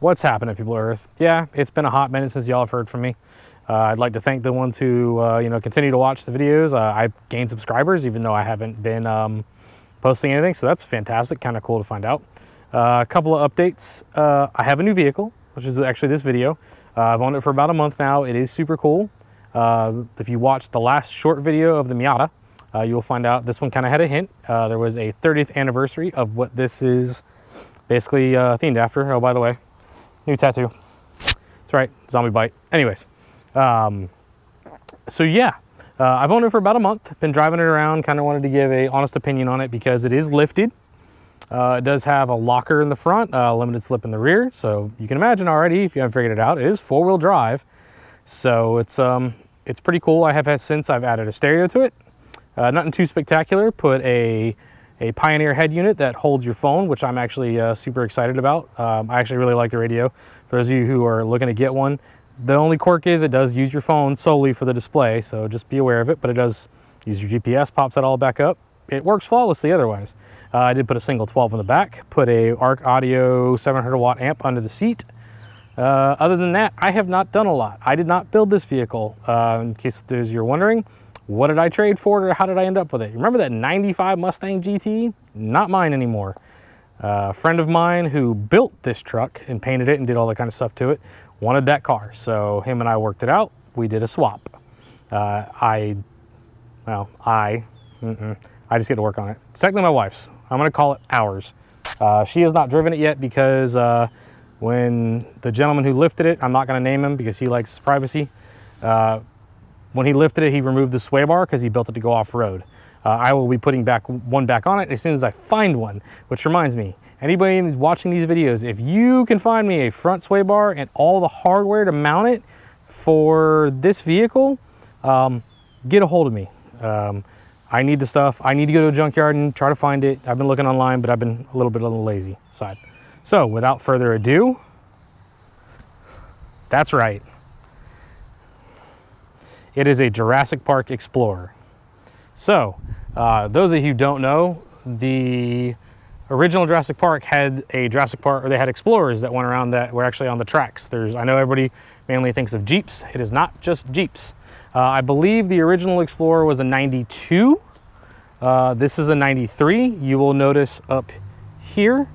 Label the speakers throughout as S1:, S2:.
S1: What's happening, people of Earth? Yeah, it's been a hot minute since y'all have heard from me. I'd like to thank the ones who continue to watch the videos. I've gained subscribers even though I haven't been posting anything, so that's fantastic. Kind of cool to find out. A couple of updates. I have a new vehicle, which is actually this video. I've owned it for about a month now. It is super cool. If you watched the last short video of the Miata, you will find out this one kind of had a hint. There was a 30th anniversary of what this is basically themed after. Oh, by the way, new tattoo. That's right, zombie bite. Anyways, so yeah, I've owned it for about a month. Been driving it around, kind of wanted to give a honest opinion on it because it is lifted. It does have a locker in the front, limited slip in the rear. So you can imagine already, if you haven't figured it out, it is four-wheel drive. So it's pretty cool. I have had since I've added a stereo to it. Nothing too spectacular. Put a Pioneer head unit that holds your phone, which I'm actually super excited about. I actually really like the radio. For those of you who are looking to get one, the only quirk is it does use your phone solely for the display, so just be aware of it, but it does use your GPS, pops that all back up. It works flawlessly otherwise. I did put a single 12 in the back, put a ARC Audio 700 watt amp under the seat. Other than that, I have not done a lot. I did not build this vehicle. In case you're wondering, what did I trade for it or how did I end up with it? Remember that 95 Mustang GT? Not mine anymore. A friend of mine who built this truck and painted it and did all that kind of stuff to it wanted that car. So him and I worked it out. We did a swap. I just get to work on it. It's technically my wife's. I'm gonna call it ours. She has not driven it yet because when the gentleman who lifted it, I'm not gonna name him because he likes his privacy. When he lifted it, he removed the sway bar because he built it to go off-road. I will be putting one back on it as soon as I find one, which reminds me, anybody who's watching these videos, if you can find me a front sway bar and all the hardware to mount it for this vehicle, get a hold of me. I need the stuff. I need to go to a junkyard and try to find it. I've been looking online, but I've been a little lazy side. So without further ado, that's right. It is a Jurassic Park Explorer. So, those of you who don't know, the original Jurassic Park had a Jurassic Park, or they had Explorers that went around that were actually on the tracks. I know everybody mainly thinks of Jeeps. It is not just Jeeps. I believe the original Explorer was a 92. This is a 93. You will notice up here,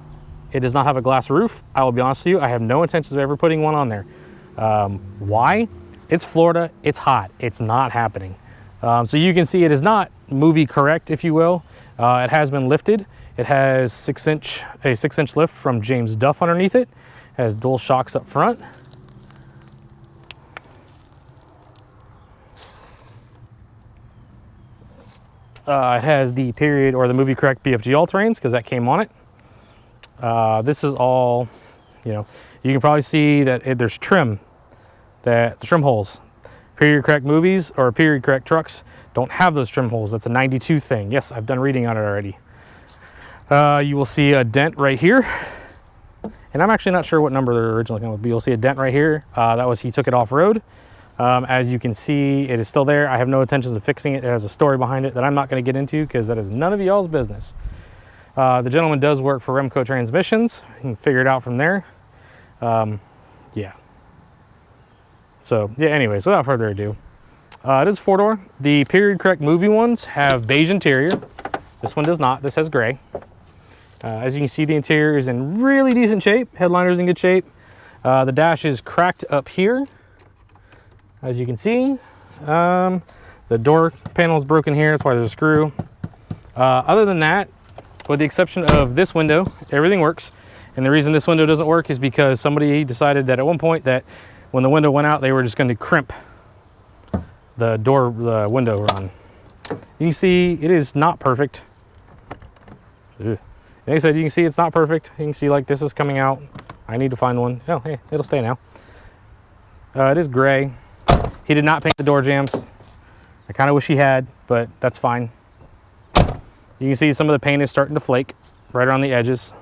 S1: it does not have a glass roof. I will be honest with you, I have no intentions of ever putting one on there. Why? It's Florida, it's hot, it's not happening. So you can see it is not movie correct, if you will. It has been lifted. It has a 6-inch lift from James Duff underneath it. It has dual shocks up front. It has the period or the movie correct BFG all-terrains because that came on it. This is all, you can probably see that there's trim. The trim holes. Period correct movies or period correct trucks don't have those trim holes. That's a 92 thing. Yes, I've done reading on it already. You will see a dent right here. And I'm actually not sure what number the original came with, but you'll see a dent right here. He took it off-road. As you can see, it is still there. I have no intentions of fixing it. It has a story behind it that I'm not going to get into because that is none of y'all's business. The gentleman does work for Remco Transmissions. You can figure it out from there. Yeah. So yeah, anyways, without further ado, it is 4-door. The period correct movie ones have beige interior. This one does not. This has gray. As you can see, the interior is in really decent shape. Headliner is in good shape. The dash is cracked up here. As you can see, the door panel is broken here. That's why there's a screw. Other than that, with the exception of this window, everything works. And the reason this window doesn't work is because somebody decided that at one point that when the window went out, they were just going to crimp the window run. You can see it is not perfect. Like I said, you can see it's not perfect. You can see like this is coming out. I need to find one. Oh, hey, it'll stay now. It is gray. He did not paint the door jambs. I kind of wish he had, but that's fine. You can see some of the paint is starting to flake right around the edges.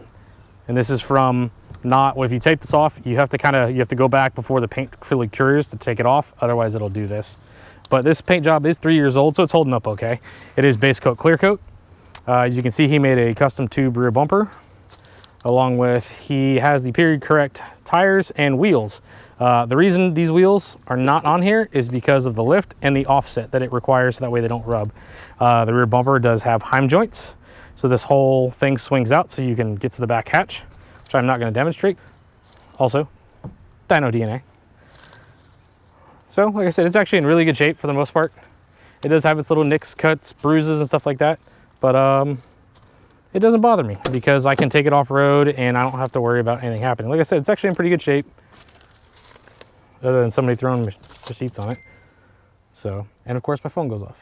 S1: And this is from if you take this off, you have to go back before the paint fully cures to take it off. Otherwise it'll do this. But this paint job is 3 years old, so it's holding up okay. It is base coat, clear coat. As you can see, he made a custom tube rear bumper, along with he has the period correct tires and wheels. The reason these wheels are not on here is because of the lift and the offset that it requires, so that way they don't rub. The rear bumper does have Heim joints, so this whole thing swings out so you can get to the back hatch, which I'm not going to demonstrate. Also, dyno DNA. So, like I said, it's actually in really good shape for the most part. It does have its little nicks, cuts, bruises, and stuff like that, but it doesn't bother me because I can take it off-road and I don't have to worry about anything happening. Like I said, it's actually in pretty good shape, other than somebody throwing receipts on it. So, and of course my phone goes off.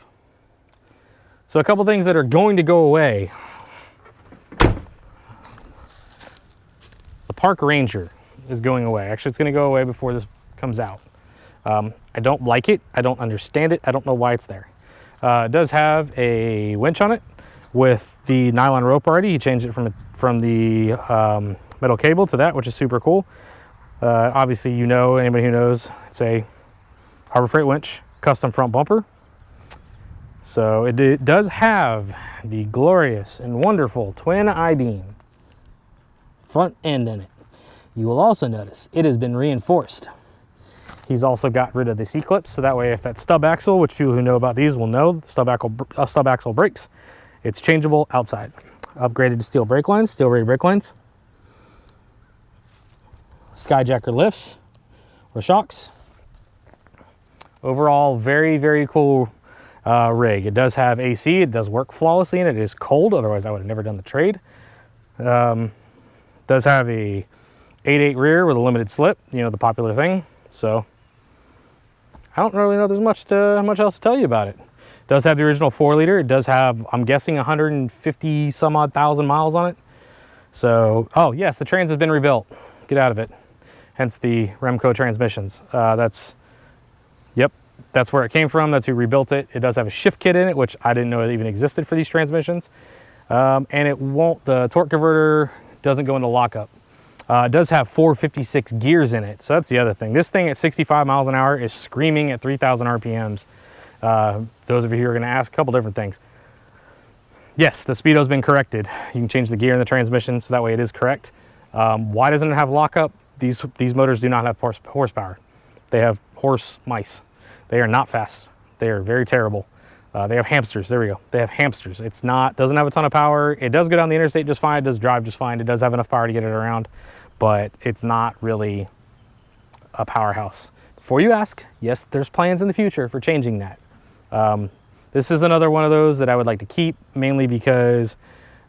S1: So a couple things that are going to go away. The Park Ranger is going away. Actually, it's going to go away before this comes out. I don't like it. I don't understand it. I don't know why it's there. It does have a winch on it with the nylon rope already. He changed it from the metal cable to that, which is super cool. Obviously, you know, anybody who knows, it's a Harbor Freight winch, custom front bumper. So it does have the glorious and wonderful twin I-beam front end in it. You will also notice it has been reinforced. He's also got rid of the C-clips, so that way if that stub axle, which people who know about these will know, the stub axle breaks, it's changeable outside. Upgraded to steel brake lines, steel rated brake lines. Skyjacker lifts or shocks. Overall, very, very cool rig. It does have AC. It does work flawlessly in it. It is cold, otherwise I would have never done the trade. Does have a 8.8 rear with a limited slip, you know, the popular thing. So I don't really know there's much else to tell you about it. It does have the original 4-liter. It does have, I'm guessing, 150 some odd thousand miles on it. So, oh yes, the trans has been rebuilt. Get out of it. Hence the Remco transmissions. Yep, that's where it came from. That's who rebuilt it. It does have a shift kit in it, which I didn't know it even existed for these transmissions. And it won't, the torque converter doesn't go into lockup. It does have 456 gears in it, so that's the other thing. This thing at 65 miles an hour is screaming at 3,000 RPMs. Those of you who are going to ask a couple different things. Yes, the speedo's been corrected. You can change the gear in the transmission, so that way it is correct. Why doesn't it have lockup? These motors do not have horsepower. They have horse mice. They are not fast. They are very terrible. They have hamsters. There we go. They have hamsters. It's not, doesn't have a ton of power. It does go down the interstate just fine. It does drive just fine. It does have enough power to get it around, but it's not really a powerhouse. Before you ask, yes, there's plans in the future for changing that. This is another one of those that I would like to keep, mainly because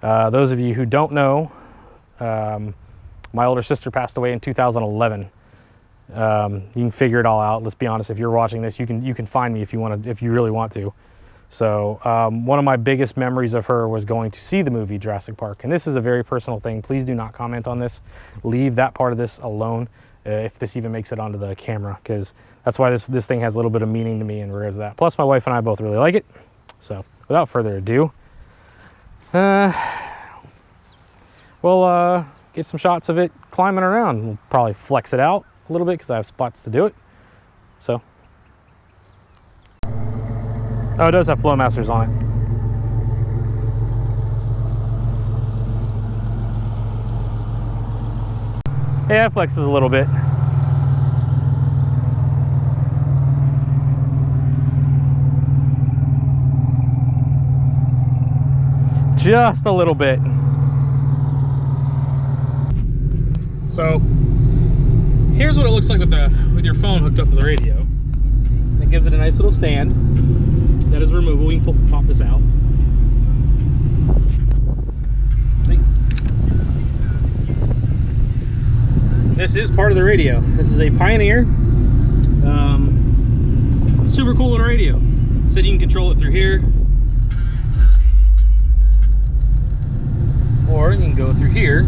S1: those of you who don't know, my older sister passed away in 2011. You can figure it all out. Let's be honest. If you're watching this, you can find me if you really want to. So one of my biggest memories of her was going to see the movie Jurassic Park, and this is a very personal thing. Please do not comment on this. Leave that part of this alone, if this even makes it onto the camera, because that's why this thing has a little bit of meaning to me in regards to that. Plus, my wife and I both really like it. So without further ado, we'll get some shots of it climbing around. We'll probably flex it out a little bit because I have spots to do it. So, oh, it does have Flowmasters on it. Yeah, it flexes a little bit. Just a little bit. So here's what it looks like with your phone hooked up to the radio. It gives it a nice little stand that is removable. We can pop this out. This is part of the radio. This is a Pioneer. Super cool little radio. So you can control it through here, or you can go through here.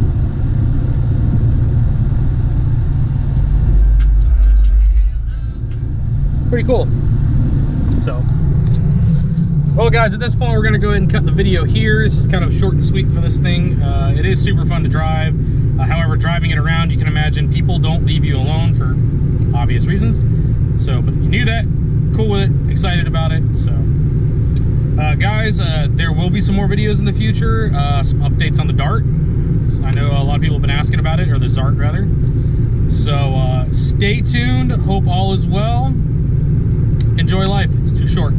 S1: Pretty cool. So, well guys, at this point we're going to go ahead and cut the video here. This is kind of short and sweet for this thing. It is super fun to drive. However, driving it around, you can imagine people don't leave you alone for obvious reasons. So, but you knew that, cool with it, excited about it. So, guys, there will be some more videos in the future, some updates on the Dart. I know a lot of people have been asking about it, or the Zart rather. So stay tuned. Hope all is well. Enjoy life. It's too short.